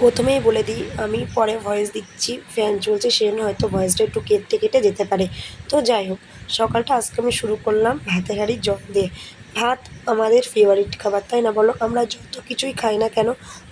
প্রথমেই বলে দিই, আমি পরে ভয়েস দিচ্ছি, ফ্যান চলছে সেজন্য হয়তো ভয়েসটা একটু কেটে কেটে যেতে পারে। তো যাই হোক, সকালটা আজকে আমি শুরু করলাম ভাতের হাঁড়ির জল দিয়ে। ভাত আমাদের ফেভারিট খাবার, তাই না বলো? আমরা যত কিছুই খাই না কেন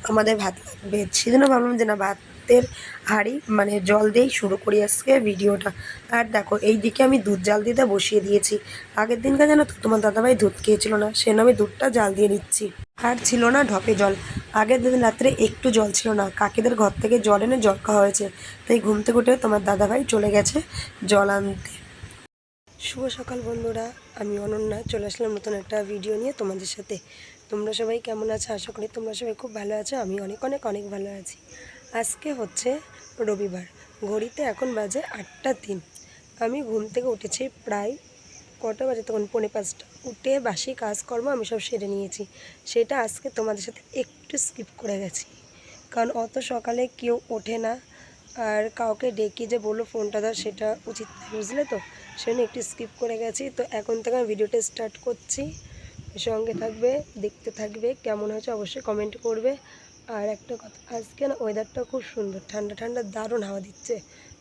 আমাদের ভাত লাগবে। সেজন্য ভাবলাম যে না, ভাতের হাঁড়ি মানে জল দিয়েই শুরু করি আজকে ভিডিওটা। আর দেখো, এই দিকে আমি দুধ জাল দিতে বসিয়ে দিয়েছি। আগের দিনকে জানো তো তোমার দাদাভাই দুধ খেয়েছিল না, সেজন্য আমি দুধটা জাল দিয়ে নিচ্ছি। আর ছিল না ঢপে জল। আগের দিন রাত্রে একটু জল ছিল না, কাকিদের ঘর থেকে জল এনে জল খাওয়া হয়েছে। তাই ঘুম থেকে উঠে তোমার দাদাভাই চলে গেছে জল আনতে। শুভ সকাল বন্ধুরা, আমি অনন্যা চলে আসলাম নতুন একটা ভিডিও নিয়ে তোমাদের সাথে। তোমরা সবাই কেমন আছো? আশা করি তোমরা সবাই খুব ভালো আছো। আমি অনেক অনেক অনেক ভালো আছি। আজকে হচ্ছে রবিবার, ঘড়িতে এখন বাজে 8টা 3। আমি ঘুম থেকে উঠেছি প্রায় কটা বাজে তখন, 4:45। উঠে বাসি কাজকর্ম আমি সব সেরে নিয়েছি। সেটা আজকে তোমাদের সাথে একটু স্কিপ করে গেছি, কারণ অত সকালে কেউ ওঠে না। আর কাউকে ডেকে যে বললো ফোনটা ধর, সেটা উচিত নয়, বুঝলে তো? সেজন্য একটু স্কিপ করে গেছি। তো এখন থেকে আমি ভিডিওটা স্টার্ট করছি, সঙ্গে থাকবে, দেখতে থাকবে। কেমন হয়েছে অবশ্যই কমেন্ট করবে। আর একটা কথা, আজকে না ওয়েদারটা খুব সুন্দর, ঠান্ডা ঠান্ডা দারুণ হাওয়া দিচ্ছে।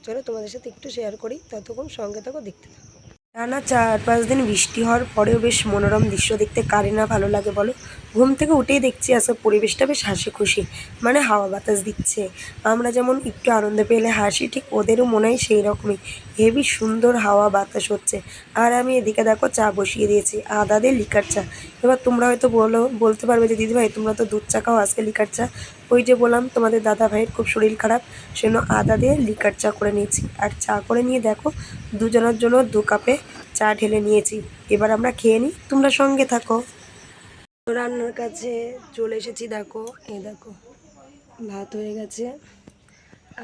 চলো তোমাদের সাথে একটু শেয়ার করি, ততক্ষণ সঙ্গে থাকো, দেখতে থাকো। টানা 4-5 দিন বৃষ্টি হওয়ার পরেও বেশ মনোরম দৃশ্য দেখতে কারই না ভালো লাগে বলো? ঘুম থেকে উঠেই দেখছি আজকে পরিবেশটা বেশ হাসি খুশি, মানে হাওয়া বাতাস দিচ্ছে। আমরা যেমন একটু আনন্দ পেলে হাসি, ঠিক ওদেরও মনে হয় সেই রকমই। হেবি সুন্দর হাওয়া বাতাস হচ্ছে। আর আমি এদিকে দেখো চা বসিয়ে দিয়েছি, আদা দিয়ে লিকার চা। এবার তোমরা হয়তো বলতে পারবে যে দিদিভাই তোমরা তো দুধ চা খাও, আজকে লিকার চা। ওই যে বললাম তোমাদের দাদা ভাইয়ের খুব শরীর খারাপ, সেজন্য আদা দিয়ে লিকার চা করে নিয়েছি। আর চা করে নিয়ে দেখো দুজনের জন্য 2 কাপে চা ঢেলে নিয়েছি। এবার আমরা খেয়ে নিই, তোমরা সঙ্গে থাকো। রান্নার কাছে চলে এসেছি, দেখো এই দেখো ভাত হয়ে গেছে।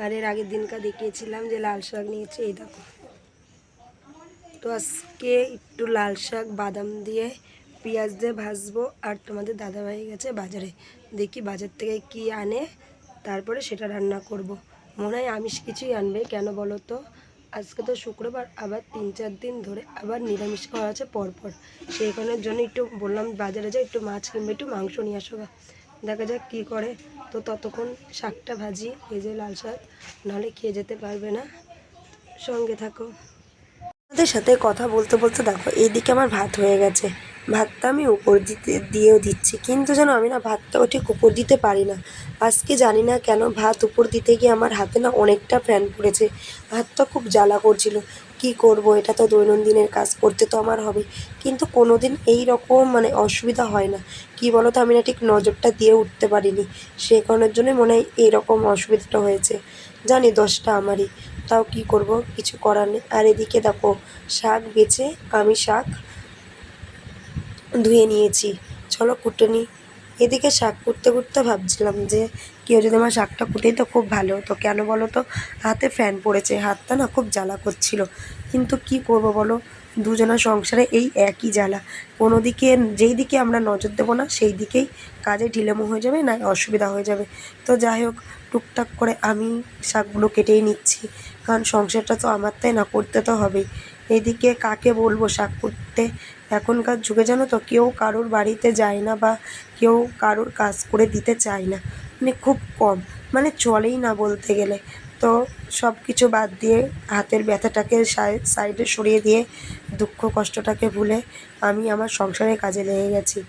আর এর আগের দিনকার দেখিয়েছিলাম যে লাল শাক নিয়েছি, এই দেখো। তো আজকে একটু লাল শাক বাদাম দিয়ে পেঁয়াজ দিয়ে ভাজবো। আর তোমাদের দাদাভাই গেছে বাজারে, দেখি বাজার থেকে কি আনে, তারপরে সেটা রান্না করব। মনে হয় আমিষ কিছুই আনবে, কেন বলো তো? আজকে তো শুক্রবার, আবার 3-4 দিন ধরে আবার নিরামিষ খাওয়া আছে পরপর। সেই কারণের জন্য একটু বললাম বাজারে যাই, একটু মাছ কিনবে, একটু মাংস নিয়ে আসো গা। দেখা যাক কী করে। তো ততক্ষণ শাকটা ভাজি, এই যে লাল শাক, নাহলে খেয়ে যেতে পারবে না। সঙ্গে থাকো। আপনাদের সাথে কথা বলতে বলতে দেখো এইদিকে আমার ভাত হয়ে গেছে। ভাতটা আমি উপর দিয়েও দিচ্ছি, কিন্তু যেন আমি না ভাতটাও ঠিক উপর দিতে পারি না। আজকে জানি না কেন ভাত উপর দিতে গিয়ে আমার হাতে না অনেকটা ফ্যান পড়েছে। হাতটা খুব জ্বালা করছিল। কি করব, এটা তো দৈনন্দিনের কাজ, করতে তো আমার হবে। কিন্তু কোনো দিন এই রকম মানে অসুবিধা হয় না। কি বলো তো, আমি না ঠিক নজরটা দিয়ে উঠতে পারিনি, সে কারণের জন্যই মনে হয় এইরকম অসুবিধাটা হয়েছে। জানি দোষটা আমারই, তাও কি করব, কিছু করার নেই। আর এদিকে দেখো শাক বেছে আমি শাক ধুয়ে নিয়েছি, চলো কুটে নিই। এদিকে শাক কুটতে কুটতে ভাবছিলাম যে কেউ যদি আমার শাকটা কুটেই তো খুব ভালো হতো। কেন বলো তো? হাতে ফ্যান পড়েছে, হাতটা না খুব জ্বালা করছিল। কিন্তু কি করব বলো, দুজনের সংসারে এই একই জ্বালা। কোনো দিকে, যেই দিকে আমরা নজর দেবো না সেই দিকেই কাজে ঢিলেমো হয়ে যাবে, না অসুবিধা হয়ে যাবে। তো যাই হোক, টুকটাক করে আমি শাকগুলো কেটেই নিচ্ছি, কারণ সংসারটা তো আমার, তাই না? করতে তো হবেই। এদিকে কাকে বলবো শাক কুটতে? এখনকার যুগে জানো তো কেউ কারোর বাড়িতে যায় না, বা কেউ কারোর কাজ করে দিতে চায় না, মানে খুব কম, মানে চলেই না বলতে গেলে। তো সব কিছু বাদ দিয়ে, হাতের ব্যথাটাকে সাইডে সরিয়ে দিয়ে, দুঃখ কষ্টটাকে ভুলে আমি আমার সংসারের কাজে লেগে গেছি।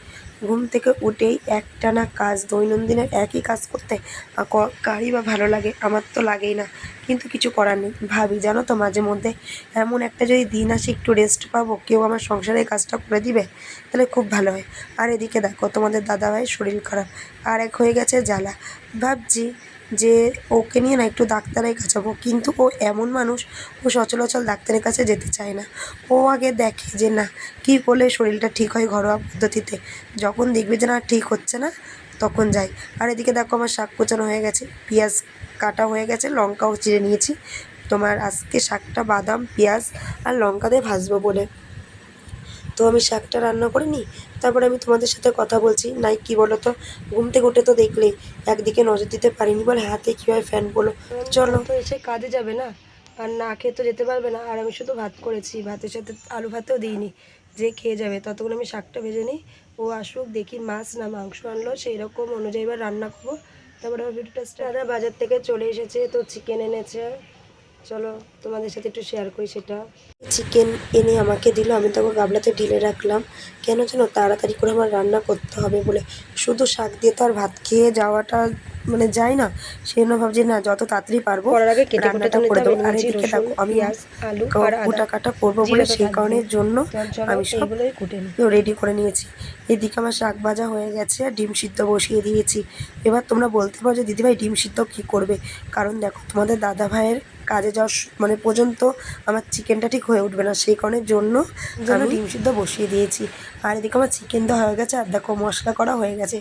ঘুম থেকে উঠেই একটানা কাজ, দৈনন্দিনের একই কাজ করতে কারই বা ভালো লাগে? আমার তো লাগেই না। কিন্তু কিছু করার নেই, ভাবি জানো তো মাঝে মধ্যে, এমন একটা যদি দিন আসে একটু রেস্ট পাবো, কেউ আমার সংসারের কাজটা করে দিবে, তাহলে খুব ভালো হয়। আর এদিকে দেখো তোমাদের দাদাভাইয়ের শরীর খারাপ, আর এক হয়ে গেছে জ্বালা। ভাবছি যে ওকে নিয়ে না একটু ডাক্তারের কাছে যাবো, কিন্তু ও এমন মানুষ, ও সচরাচর ডাক্তারের কাছে যেতে চায় না। ও আগে দেখে যে না কী করলে শরীরটা ঠিক হয় ঘরোয়া পদ্ধতিতে, যখন দেখবে যে না ঠিক হচ্ছে না তখন যাই। আর এদিকে দেখো আমার শাক কোচানো হয়ে গেছে, পেঁয়াজ কাটা হয়ে গেছে, লঙ্কাও চিড়ে নিয়েছি। তোমার আজকে শাকটা বাদাম পেঁয়াজ আর লঙ্কা দিয়ে ভাজবো বলে, তো আমি শাকটা রান্না করে নিই, তারপরে আমি তোমাদের সাথে কথা বলছি। নাই কি বলো তো, ঘুম থেকে উঠে তো দেখলে একদিকে নজর দিতে পারিনি বলে হাতে কীভাবে ফ্যান বলো। চলো, তো এসে কাজে যাবে না, আর না খেয়ে তো যেতে পারবে না। আর আমি শুধু ভাত করেছি, ভাতের সাথে আলু ভাতেও দিইনি, যে খেয়ে যাবে। ততক্ষণ আমি শাকটা ভেজে নিই, ও আসুক, দেখি মাছ না মাংস আনলো, সেই রকম অনুযায়ী এবার রান্না করবো। তারপরে ভিডিওটা দাদা বাজার থেকে চলে এসেছে, তো চিকেন এনেছে, চলো তোমাদের সাথে একটু শেয়ার করি সেটা। চিকেন এনে আমাকে দিল, আমি তখন গাবলাতে ঢেলে রাখলাম, কেন যেন তাড়াতাড়ি করে আমার রান্না করতে হবে বলে। শুধু শাক দিয়ে তো আর ভাত খেয়ে যাওয়াটা মানে যায় না, সেই জন্য ভাবছি না যত তাড়াতাড়ি পারবো রান্নাটা করে দেবো। আর এদিকে দেখো আমি গোটা কাটা করবো বলে সেই কারণের জন্য আমি সব রেডি করে নিয়েছি। এদিকে আমার শাক ভাজা হয়ে গেছে আর ডিম সিদ্ধ বসিয়ে দিয়েছি। এবার তোমরা বলতে পারো যে দিদিভাই ডিম সিদ্ধ কী করবে, কারণ দেখো তোমাদের দাদা ভাইয়ের কাজে যাওয়ার মানে পর্যন্ত আমার চিকেনটা ঠিক হয়ে উঠবে না, সেই কারণের জন্য আমি ডিম সিদ্ধ বসিয়ে দিয়েছি। আর এদিকে আমার চিকেন তো হয়ে গেছে আর দেখো মশলা করা হয়ে গেছে,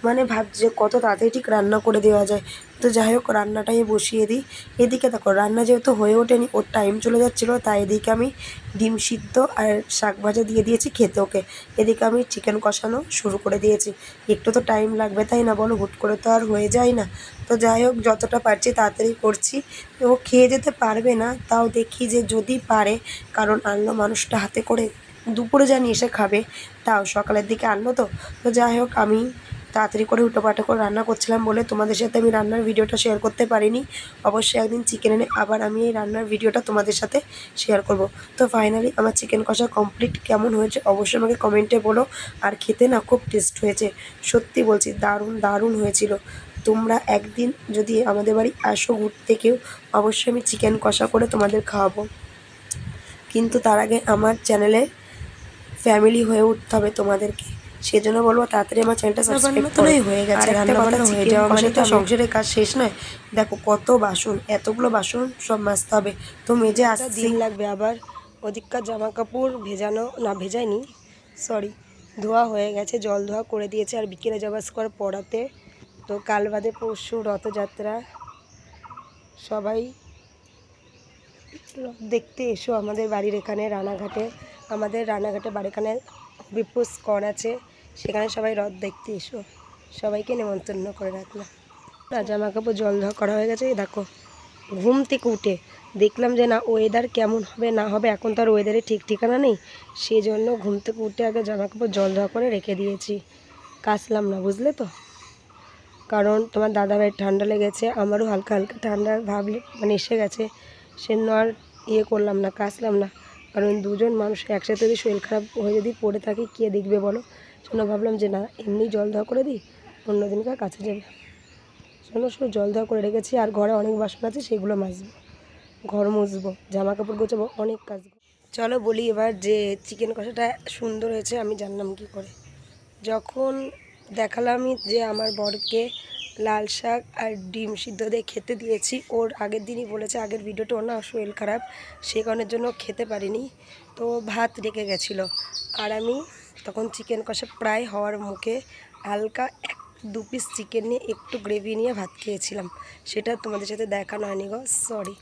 মানে ভাবছি কত তাড়াতাড়ি ঠিক রান্না করে দেওয়া যায়। তো যাই হোক রান্নাটাই বসিয়ে দিই। এদিকে দেখো রান্না যেহেতু হয়ে ওঠেনি, ওর টাইম চলে যাচ্ছিলো, তাই এদিকে আমি ডিম সিদ্ধ আর শাক ভাজা দিয়ে দিয়েছি খেতে ওকে। এদিকে আমি চিকেন কষানো শুরু করে দিয়েছি। একটু তো টাইম লাগবে তাই না বলো, হুট করে তো আর হয়ে যায় না। তো যাই হোক যতটা পারছি তাড়াতাড়ি করছি। ও খেয়ে যেতে পারবে না, তাও দেখি যে যদি পারে, কারণ আনলো মানুষটা হাতে করে, দুপুরে জানি এসে খাবে, তাও সকালের দিকে আনলো তো। তো যাই হোক আমি তাড়াতাড়ি করে হুটোপাটা করে রান্না করছিলাম বলে তোমাদের সাথে আমি রান্নার ভিডিওটা শেয়ার করতে পারিনি। অবশ্যই একদিন চিকেন এনে আবার আমি এই রান্নার ভিডিওটা তোমাদের সাথে শেয়ার করব। তো ফাইনালি আমার চিকেন কষা কমপ্লিট। কেমন হয়েছে অবশ্যই আমাকে কমেন্টে বলো। আর খেতে না খুব টেস্ট হয়েছে, সত্যি বলছি দারুণ দারুণ হয়েছিল। তোমরা একদিন যদি আমাদের বাড়ি আসো ঘুরতে কেউ, অবশ্যই আমি চিকেন কষা করে তোমাদের খাওয়াবো। কিন্তু তার আগে আমার চ্যানেলে ফ্যামিলি হয়ে উঠতে হবে তোমাদেরকে, সেজন্য বলবো তাড়াতাড়ি আমার চ্যানেলটা সাবস্ক্রাইব করে। হয়ে গেছে রান্নাবান্না হয়ে যাওয়া মানে তো সংসারের কাজ শেষ নয়। দেখো কত বাসন, এতগুলো বাসন সব মাজতে হবে, তো মেজে আসতে দিন লাগবে। আবার ওদিককার জামা কাপড় ভেজানো না ভেজায়নি, সরি ধোয়া হয়ে গেছে, জল ধোয়া করে দিয়েছে। আর বিকেলে যাবো স্কোয়ার পড়াতে, তো কাল বাদে পরশু রথযাত্রা, সবাই দেখতে এসো আমাদের বাড়ির এখানে রানাঘাটে। আমাদের রানাঘাটে বাড়িখানে বিপুস কর আছে, সেখানে সবাই রথ দেখতে এসো, সবাইকে নেমন্তন্ন করে রাখলাম। জামা কাপড় জল ধোয়া করা হয়ে গেছে। দেখো ঘুম থেকে উঠে দেখলাম যে না ওয়েদার কেমন হবে না হবে, এখন তো আর ওয়েদারে ঠিক ঠিকানা নেই, সেই জন্য ঘুম থেকে উঠে আগে জামা কাপড় জল ধোয়া করে রেখে দিয়েছি, কাচলাম না, বুঝলে তো। কারণ তোমার দাদাভাইয়ের ঠান্ডা লেগেছে, আমারও হালকা হালকা ঠান্ডার ভাব মানে এসে গেছে, সেজন্য আর করলাম না, কাচলাম না। কারণ দুজন মানুষ একসাথে যদি শরীর খারাপ হয়ে যদি পড়ে থাকে কে দেখবে বলো, সেজন্য ভাবলাম যে না এমনি জল ধোয়া করে দিই, অন্য দিনকার কাছে যাবে, সেজন্য শুধু জল ধোয়া করে রেখেছি। আর ঘরে অনেক বাসন আছে, সেগুলো মাজবো, ঘর মুছবো, জামা কাপড় গোছাবো, অনেক কাজ। চলো বলি এবার যে চিকেন কষাটা সুন্দর হয়েছে আমি জানলাম কি করে, যখন দেখালামই যে আমার বরকে লাল শাক আর ডিম সিদ্ধ দিয়ে খেতে দিয়েছি। ওর আগের দিনই বলেছে, আগের ভিডিওটা ওর না শরীর খারাপ, সেই কারণের জন্য খেতে পারিনি, তো ভাত রেখে গেছিলো। আর আমি তখন চিকেন কষা প্রায় হওয়ার মুখে হালকা 1-2 পিস চিকেন নিয়ে একটু গ্রেভি নিয়ে ভাত খেয়েছিলাম, সেটা তোমাদের সাথে দেখানো হয়নি গো, সরি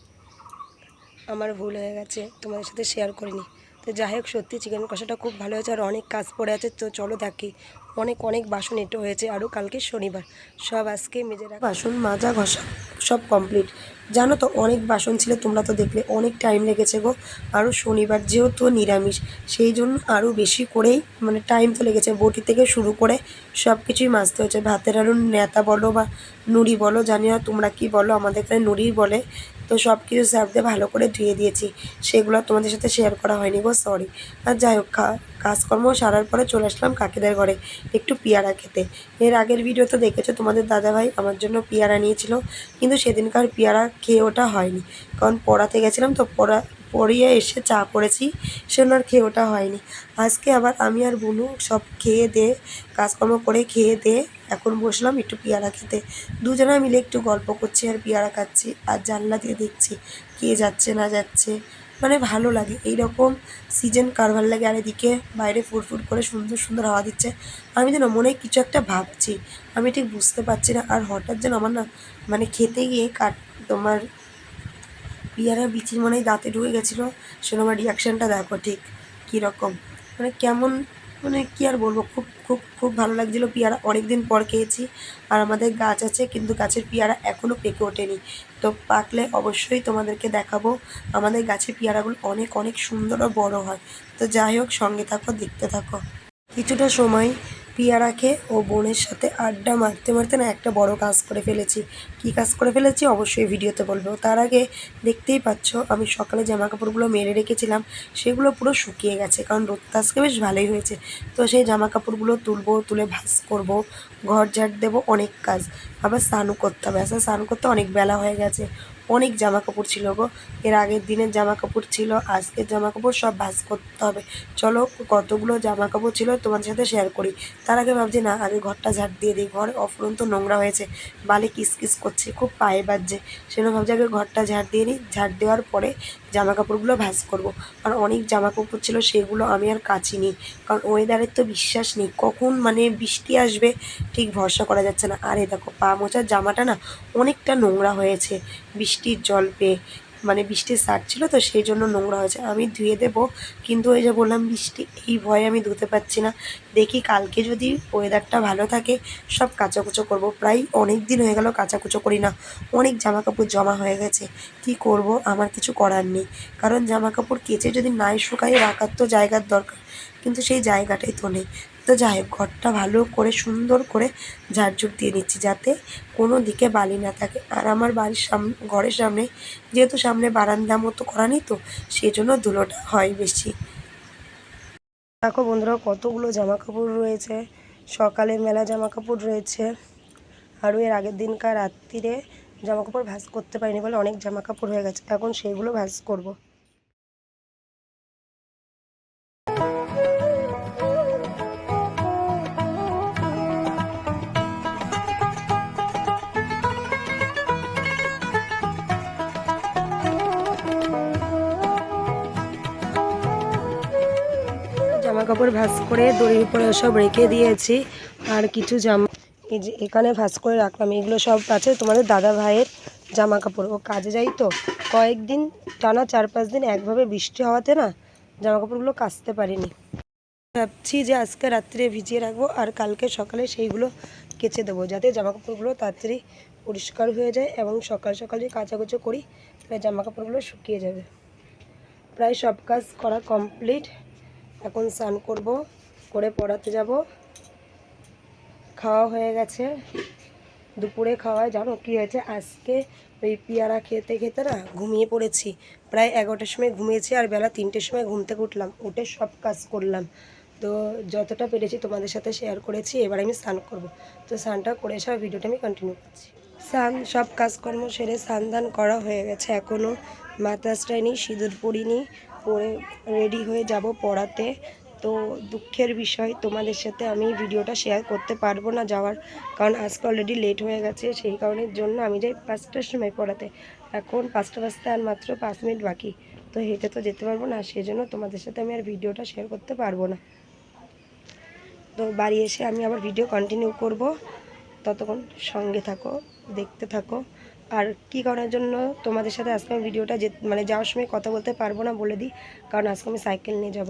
আমার ভুল হয়ে গেছে, তোমাদের সাথে শেয়ার করিনি। তো যাই হোক সত্যি চিকেন কষাটা খুব ভালো হয়েছে, আর অনেক কাজ পড়ে আছে, তো চলো দেখি। অনেক অনেক বাসন এঁটো হয়েছে, আরও কালকে শনিবার, সব আজকে মেজে রাখা, বাসন মাজা ঘষা সব কমপ্লিট। জানো তো অনেক বাসন ছিল, তোমরা তো দেখলে অনেক টাইম লেগেছে গো। আরও শনিবার যেহেতু নিরামিষ, সেই জন্য আরও বেশি করেই মানে টাইম তো লেগেছে, বটি থেকে শুরু করে সব কিছুই মাজতে হয়েছে। ভাতের আরও নেতা বলো বা নুড়ি বলো, জানি না তোমরা কি বলো, আমাদের এখানে নুড়িই বলে। তো সব কিছু সার্ফ দিয়ে ভালো করে ধুয়ে দিয়েছি, সেগুলো তোমাদের সাথে শেয়ার করা হয়নি গো, সরি। আর যাই হোক কাজকর্ম সারার পরে চলে আসলাম কাকিদের ঘরে একটু পেয়ারা খেতে। এর আগের ভিডিও তো দেখেছো, তোমাদের দাদাভাই আমার জন্য পেয়ারা নিয়েছিল, কিন্তু সেদিনকার পেয়ারা খেয়ে ওটা হয়নি, কারণ পড়াতে গেছিলাম, তো পড়িয়ে এসে চা করেছি, সেজন্য আর খেয়ে ওটা হয়নি। আজকে আবার আমি আর বুনু সব খেয়ে দিয়ে কাজকর্ম করে খেয়ে দিয়ে এখন বসলাম একটু পেয়ারা খেতে। দুজনে মিলে একটু গল্প করছি আর পেয়ারা খাচ্ছি, আর জানলা দিয়ে দেখছি কে যাচ্ছে না যাচ্ছে, মানে ভালো লাগে এই রকম সিজন, কার ভালো লাগে। আর এদিকে বাইরে ফুরফুর করে সুন্দর সুন্দর হাওয়া দিচ্ছে, আমি যেন মনে কিছু একটা ভাবছি, আমি ঠিক বুঝতে পারছি না। আর হঠাৎ যেন আমার না মানে খেতে গিয়ে তোমার পেয়ারা বিচির মনে হয় দাঁতে ঢুকে গেছিলো, সেজন্য আমার রিয়াকশানটা দেখো ঠিক কীরকম, মানে কেমন, মানে কী আর বলবো, খুব খুব খুব ভালো লাগছিলো। পেয়ারা অনেক দিন পর খেয়েছি, আর আমাদের গাছ আছে কিন্তু গাছের পেয়ারা এখনও পেকে ওঠেনি, তো পাকলে অবশ্যই তোমাদেরকে দেখাবো। আমাদের গাছের পেয়ারাগুলো অনেক অনেক সুন্দর ও বড় হয়। তো যাই হোক সঙ্গে থাকো, দেখতে থাকো। কিছুটা সময় পেয়ারা খেয়ে ও বোনের সাথে আড্ডা মারতে মারতে না একটা বড় কাজ করে ফেলেছি। কী কাজ করে ফেলেছি অবশ্যই ভিডিওতে বলবো। তার আগে দেখতেই পাচ্ছ আমি সকালে জামা কাপড়গুলো মেলে রেখেছিলাম, সেগুলো পুরো শুকিয়ে গেছে, কারণ রোদটা আজকে বেশ ভালোই হয়েছে। তো সেই জামা কাপড়গুলো তুলবো, তুলে ভাঁজ করব, ঘর ঝাড় দেবো, অনেক কাজ। আবার স্নানও করতে হবে, আসলে স্নান করতে অনেক বেলা হয়ে গেছে। অনেক জামা কাপড় ছিল গো, এর আগের দিনের জামা কাপড় ছিল, আজকের জামা কাপড় সব ভাঁজ করতে হবে। চলো কতগুলো জামা কাপড় ছিল তোমাদের সাথে শেয়ার করি। তার আগে ভাবছি না আগে ঘরটা ঝাড় দিয়ে দিই, ঘর অফুরন্ত নোংরা হয়েছে, বালি কিসকিস করছে, খুব পায়ে বাজছে। সেজন্য ভাবছি আগে ঘরটা ঝাড় দিয়ে নিই, ঝাড় দেওয়ার পরে জামা কাপড়গুলো ভাঁজ করবো। আর অনেক জামা কাপড় ছিল সেগুলো আমি আর কাচিনি, কারণ ওয়েদারের তো বিশ্বাস নেই, কখন মানে বৃষ্টি আসবে ঠিক ভরসা করা যাচ্ছে না। আর এই দেখো পা মোছার জামাটা না অনেকটা নোংরা হয়েছে বৃষ্টির জল পেয়ে, মানে বৃষ্টির সার ছিল তো সেই জন্য নোংরা হয়েছে। আমি ধুয়ে দেবো, কিন্তু ওই যে বললাম বৃষ্টি, এই ভয়ে আমি ধুতে পারছি না। দেখি কালকে যদি ওয়েদারটা ভালো থাকে সব কাচাকুচো করব। প্রায় অনেক দিন হয়ে গেল কাচাকুচো করি না, অনেক জামা কাপড় জমা হয়ে গেছে। কি করব, আমার কিছু করার নেই, কারণ জামা কাপড় কেচে যদি নাই শুকাই রাখার তো জায়গার দরকার, কিন্তু সেই জায়গাটাই তো নেই। তো যাই হোক ঘরটা ভালো করে সুন্দর করে ঝাড়ঝুড় দিয়ে নিচ্ছি, যাতে কোনো দিকে বালি না থাকে। আর আমার বাড়ির সামনে, ঘরের সামনে যেহেতু সামনে বারান্দা মতো করা নেই, তো সেই জন্য ধুলোটা হয় বেশি। দেখো বন্ধুরা কতগুলো জামা কাপড় রয়েছে, সকালে মেলা জামা কাপড় রয়েছে, আরও এর আগের দিনকার রাত্রিরে জামা কাপড় ভাঁজ করতে পারিনি বলে অনেক জামা কাপড় হয়ে গেছে, এখন সেইগুলো ভাঁজ করব। জামা কাপড় ভাঁজ করে দড়ির উপরে সব রেখে দিয়েছি। আর কিছু জামা এই যে এখানে ভাঁজ করে রাখলাম, এগুলো সব আছে তোমাদের দাদা ভাইয়ের জামা কাপড়। ও কাজে যাই তো কয়েকদিন টানা 4-5 দিন একভাবে বৃষ্টি হওয়াতে না জামা কাপড়গুলো কাচতে পারিনি। ভাবছি যে আজকে রাত্রে ভিজিয়ে রাখবো আর কালকে সকালে সেইগুলো কেচে দেবো, যাতে জামা কাপড়গুলো তাড়াতাড়ি পরিষ্কার হয়ে যায় এবং সকাল সকাল যদি কাচাকুচো করি তাহলে জামা কাপড়গুলো শুকিয়ে যাবে। প্রায় সব কাজ করা কমপ্লিট, এখন স্নান করব, করে পড়াতে যাব। খাওয়া হয়ে গেছে, দুপুরে খাওয়ায় জানো কী হয়েছে, আজকে ওই পেয়ারা খেতে খেতে না ঘুমিয়ে পড়েছি। প্রায় 11টার সময় ঘুমিয়েছি আর বেলা 3টের সময় ঘুম থেকে উঠলাম, উঠে সব কাজ করলাম। তো যতটা পেরেছি তোমাদের সাথে শেয়ার করেছি। এবার আমি স্নান করব, তো স্নানটা করে এসে ভিডিওটা আমি কন্টিনিউ করছি। স্নান সব কাজকর্ম সেরে স্নান দান করা হয়ে গেছে, এখনও মাথা আঁচড়াইনি, সিঁদুর পরিনি, পরে রেডি হয়ে যাব পড়াতে। তো দুঃখের বিষয় তোমাদের সাথে আমি ভিডিওটা শেয়ার করতে পারবো না যাওয়ার, কারণ আজকে অলরেডি লেট হয়ে গেছে, সেই কারণের জন্য আমি যাই 5টার সময় পড়াতে। এখন 5টা বাজতে আর মাত্র 5 মিনিট বাকি, তো হেঁটে তো যেতে পারবো না, সেই জন্য তোমাদের সাথে আমি আর ভিডিওটা শেয়ার করতে পারবো না। তো বাড়ি এসে আমি আবার ভিডিও কন্টিনিউ করব, ততক্ষণ সঙ্গে থাকো, দেখতে থাকো। আর কি করার জন্য তোমাদের সাথে আজকে আমি ভিডিওটা মানে যাওয়ার সময় কথা বলতে পারবো না বলে দিই, কারণ আজকে আমি সাইকেল নিয়ে যাব।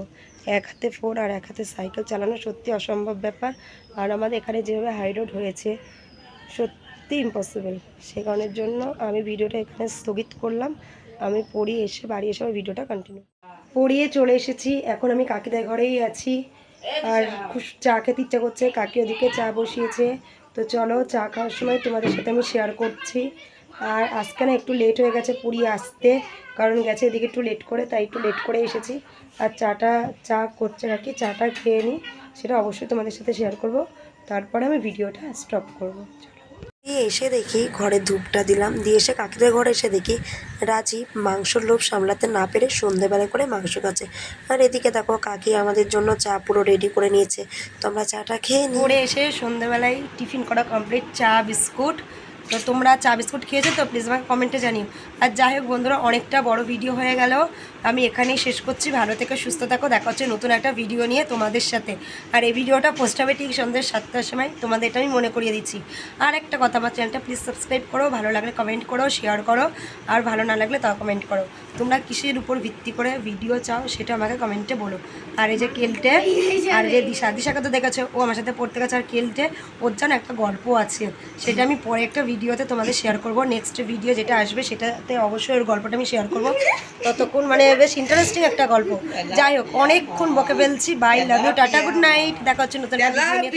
এক হাতে ফোন আর এক হাতে সাইকেল চালানো সত্যি অসম্ভব ব্যাপার। আর আমাদের এখানে যেভাবে হাই রোড হয়েছে সত্যি ইম্পসিবল, সে কারণের জন্য আমি ভিডিওটা এখানে স্থগিত করলাম। আমি পড়িয়ে এসে বাড়ি এসে আমার ভিডিওটা কন্টিনিউ পড়িয়ে চলে এসেছি, এখন আমি কাকিদের ঘরেই আছি। আর খুব চা খেতে ইচ্ছা করছে, কাকি ওদিকে চা বসিয়েছে। তো চলো চা খাওয়ার সময় তোমাদের সাথে আমি শেয়ার করছি। আর আজকে না একটু লেট হয়ে গেছে পুরী আসতে, কারণ গেছে এদিকে একটু লেট করে, তাই একটু লেট করে এসেছি। আর চা করছে কাকি, চাটা খেয়ে নিই, সেটা অবশ্যই তোমাদের সাথে শেয়ার করব, তারপরে আমি ভিডিওটা স্টপ করবো। দিয়ে এসে দেখি ঘরে ধূপটা দিলাম, দিয়ে এসে কাকিদের ঘরে এসে দেখি রাজীব মাংসর লোভ সামলাতে না পেরে সন্ধেবেলায় করে মাংস খাচ্ছে। আর এদিকে দেখো কাকি আমাদের জন্য চা পুরো রেডি করে নিয়েছে, তো আমরা চাটা খেয়ে ঘুরে এসে সন্ধেবেলায় টিফিন করা কমপ্লিট, চা বিস্কুট। তো তোমরা চা বিস্কুট খেয়েছো তো প্লিজ আমাকে কমেন্টে জানিও। আর যাই হোক বন্ধুরা, অনেকটা বড় ভিডিও হয়ে গেল, আমি এখানেই শেষ করছি। ভালো থেকে সুস্থ থাকো, দেখা হচ্ছে নতুন একটা ভিডিও নিয়ে তোমাদের সাথে। আর এই ভিডিওটা পোস্ট হবে ঠিক সন্ধ্যে 7টার সময়, তোমাদের এটা আমি মনে করিয়ে দিচ্ছি। আর একটা কথা, আমার চ্যানেলটা প্লিজ সাবস্ক্রাইব করো, ভালো লাগলে কমেন্ট করো, শেয়ার করো, আর ভালো না লাগলে তাও কমেন্ট করো। তোমরা কিসের উপর ভিত্তি করে ভিডিও চাও সেটা আমাকে কমেন্টে বলো। আর এই যে কেলটে, আর যে দিশাকে তো দেখেছো, ও আমার সাথে পড়তে গেছে। আর কেলটে, ওর যেন একটা গল্প আছে, সেটা আমি পরে একটা ভিডিওতে তোমাদের শেয়ার করব। নেক্সট ভিডিও যেটা আসবে সেটাতে অবশ্যই ওর গল্পটা আমি শেয়ার করব। ততক্ষণ মানে বেশ ইন্টারেস্টিং একটা গল্প। যাই হোক, অনেকক্ষণ বকে ফেলছি। Bye, love you, tata, good night, দেখা হচ্ছে নতুন একটা ভিডিও নিয়ে।